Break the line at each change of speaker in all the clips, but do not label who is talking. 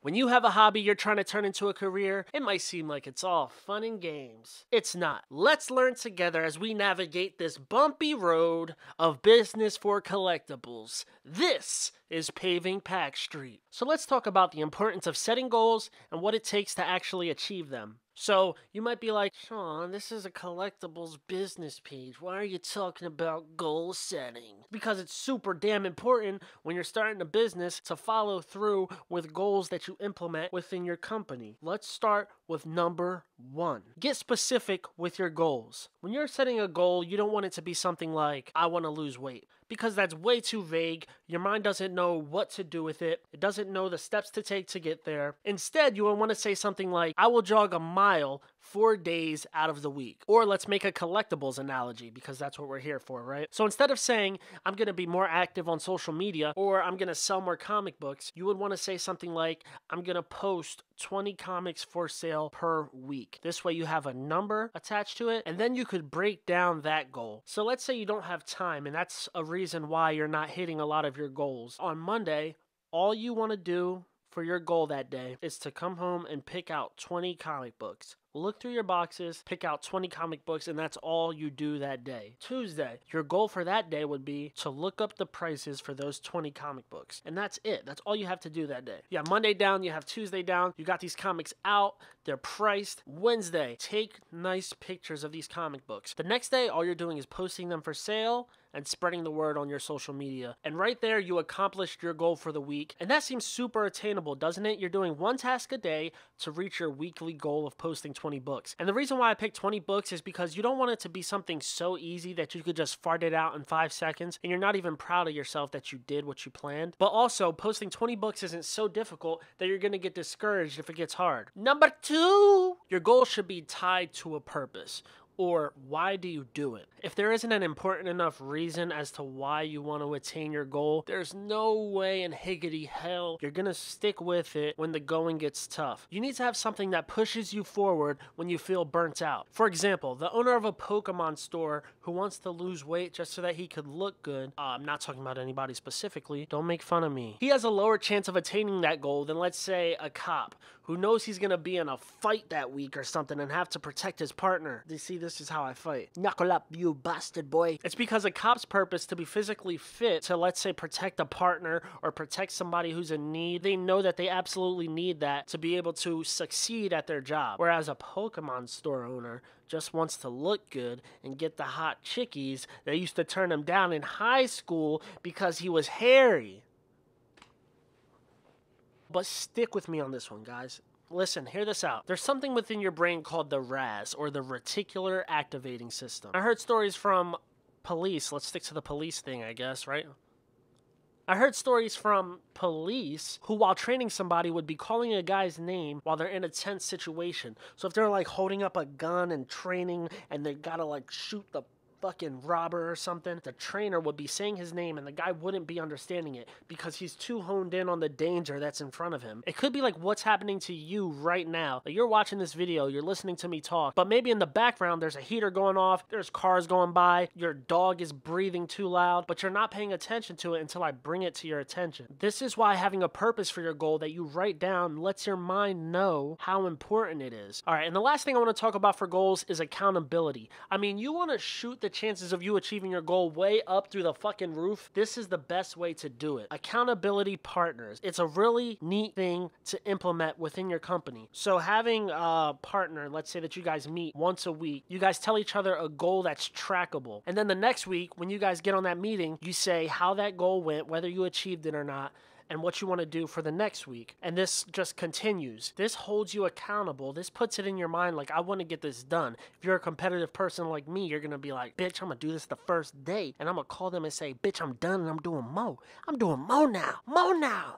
When you have a hobby you're trying to turn into a career, it might seem like it's all fun and games. It's not. Let's learn together as we navigate this bumpy road of business for collectibles. This is Paving Packstreet. So let's talk about the importance of setting goals and what it takes to actually achieve them. So you might be like, Sean, this is a collectibles business page. Why are you talking about goal setting? Because it's super damn important when you're starting a business to follow through with goals that you implement within your company. Let's start with number 1. Get specific with your goals. When you're setting a goal, you don't want it to be something like, I want to lose weight. Because that's way too vague. Your mind doesn't know what to do with it. It doesn't know the steps to take to get there. Instead, you will want to say something like, I will jog a mile 4 days out of the week. Or let's make a collectibles analogy because that's what we're here for, right? So instead of saying, I'm going to be more active on social media or I'm going to sell more comic books, you would want to say something like, I'm going to post 20 comics for sale per week. This way you have a number attached to it and then you could break down that goal. So let's say you don't have time and that's a reason why you're not hitting a lot of your goals. On Monday, all you want to do for your goal that day is to come home and pick out 20 comic books. Look through your boxes, pick out 20 comic books, and that's all you do that day. Tuesday, your goal for that day would be to look up the prices for those 20 comic books. And that's it. That's all you have to do that day. You have Monday down, you have Tuesday down, you got these comics out, they're priced. Wednesday, take nice pictures of these comic books. The next day, all you're doing is posting them for sale and spreading the word on your social media. And right there, you accomplished your goal for the week. And that seems super attainable, doesn't it? You're doing one task a day to reach your weekly goal of posting 20 books. And the reason why I picked 20 books is because you don't want it to be something so easy that you could just fart it out in 5 seconds and you're not even proud of yourself that you did what you planned. But also, posting 20 books isn't so difficult that you're going to get discouraged if it gets hard. Number 2, your goal should be tied to a purpose. Or why do you do it? If there isn't an important enough reason as to why you want to attain your goal, there's no way in higgity hell you're going to stick with it when the going gets tough. You need to have something that pushes you forward when you feel burnt out. For example, the owner of a Pokemon store who wants to lose weight just so that he could look good, I'm not talking about anybody specifically, don't make fun of me. He has a lower chance of attaining that goal than, let's say, a cop who knows he's going to be in a fight that week or something and have to protect his partner. You see, this is how I fight. Knuckle up, you bastard boy. It's because a cop's purpose to be physically fit to, let's say, protect a partner or protect somebody who's in need. They know that they absolutely need that to be able to succeed at their job. Whereas a Pokemon store owner just wants to look good and get the hot chickies that used to turn him down in high school because he was hairy. But stick with me on this one, guys. Listen, hear this out. There's something within your brain called the RAS, or the reticular activating system. I heard stories from police. Let's stick to the police thing, I guess, right? I heard stories from police who, while training somebody, would be calling a guy's name while they're in a tense situation. So if they're like holding up a gun and training and they gotta like shoot the fucking robber or something, the trainer would be saying his name and the guy wouldn't be understanding it because he's too honed in on the danger that's in front of him. It could be like what's happening to you right now. Like you're watching this video, you're listening to me talk, but maybe in the background there's a heater going off, there's cars going by, your dog is breathing too loud, but you're not paying attention to it until I bring it to your attention. This is why having a purpose for your goal that you write down lets your mind know how important it is. All right, and the last thing I want to talk about for goals is accountability. I mean, you want to shoot the chances of you achieving your goal way up through the fucking roof. This is the best way to do it. Accountability partners. It's a really neat thing to implement within your company. So having a partner, let's say that you guys meet once a week, you guys tell each other a goal that's trackable. And then the next week, when you guys get on that meeting, you say how that goal went, whether you achieved it or not, and what you want to do for the next week. And this just continues. This holds you accountable. This puts it in your mind like, I want to get this done. If you're a competitive person like me, you're going to be like, bitch, I'm going to do this the first day. And I'm going to call them and say, bitch, I'm done and I'm doing more. I'm doing more now. More now.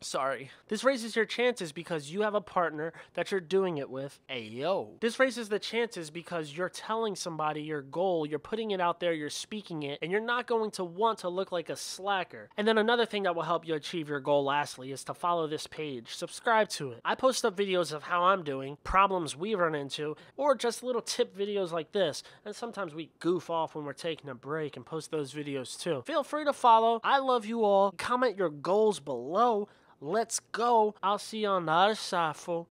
Sorry. This raises your chances because you have a partner that you're doing it with. Ayo. This raises the chances because you're telling somebody your goal, you're putting it out there, you're speaking it, and you're not going to want to look like a slacker. And then another thing that will help you achieve your goal lastly is to follow this page. Subscribe to it. I post up videos of how I'm doing, problems we run into, or just little tip videos like this. And sometimes we goof off when we're taking a break and post those videos too. Feel free to follow. I love you all. Comment your goals below. Let's go. I'll see you on the other side, fool.